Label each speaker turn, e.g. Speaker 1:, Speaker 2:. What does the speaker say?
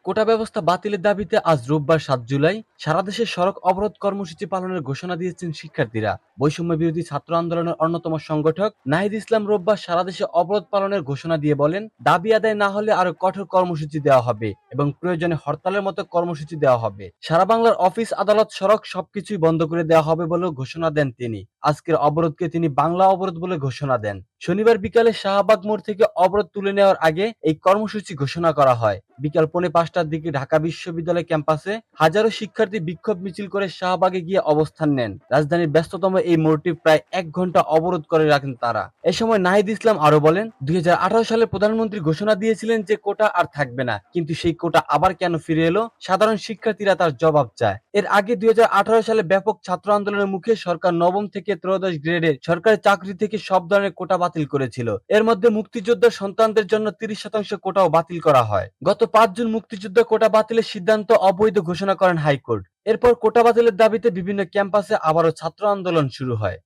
Speaker 1: কোটা ব্যবস্থা বাতিলের দাবিতে আজ রোববার ৭ জুলাই সারা দেশে সড়ক অবরোধ কর্মসূচি পালনের ঘোষণা দিয়েছেন শিক্ষার্থীরা। বৈষম্য বিরোধী ছাত্র আন্দোলনের অন্যতম সংগঠক নাহিদ ইসলাম রোববার সারা দেশে অবরোধ পালনের ঘোষণা দিয়ে বলেন, দাবি আদায় না হলে আরো কঠোর কর্মসূচি দেওয়া হবে এবং প্রয়োজনে হরতালের মতো কর্মসূচি দেওয়া হবে। সারা বাংলার অফিস, আদালত, সড়ক সবকিছুই বন্ধ করে দেওয়া হবে বলেও ঘোষণা দেন তিনি। আজকের অবরোধকে তিনি বাংলা অবরোধ বলে ঘোষণা দেন। শনিবার বিকালে শাহবাগ মোড় থেকে অবরোধ তুলে নেওয়ার আগে এই কর্মসূচি ঘোষণা করা হয়। বিকাল 4:45টার দিকে ঢাকা বিশ্ববিদ্যালয় ক্যাম্পাসে হাজারো শিক্ষার্থী বিক্ষোভ মিছিল করে শাহবাগে গিয়ে অবস্থান নেন। রাজধানীর ব্যস্ততম এই মোড়টি প্রায় ১ ঘন্টা অবরোধ করে রাখেন তারা। এ সময় নাহিদ ইসলাম আরো বলেন, ২০১৮ সালে প্রধানমন্ত্রী ঘোষণা দিয়েছিলেন যে কোটা আর থাকবে না, কিন্তু সেই কোটা আবার কেন ফিরে এলো? সাধারণ শিক্ষার্থীরা তার জবাব চায়। এর আগে ২০১৮ সালে ব্যাপক ছাত্র আন্দোলনের মুখে সরকার নবম থেকে ত্রয়োদশ গ্রেডের সরকারি চাকরি থেকে সব ধরনের কোটা বাতিল করেছিল। এর মধ্যে মুক্তিযোদ্ধার সন্তানদের জন্য ৩০% কোটাও বাতিল করা হয়। গত ৫ জুন মুক্তিযুদ্ধ কোটা বাতিলের সিদ্ধান্ত অবৈধ ঘোষণা করেন হাইকোর্ট। এরপর কোটা বাতিলের দাবিতে বিভিন্ন ক্যাম্পাসে আবারও ছাত্র আন্দোলন শুরু হয়।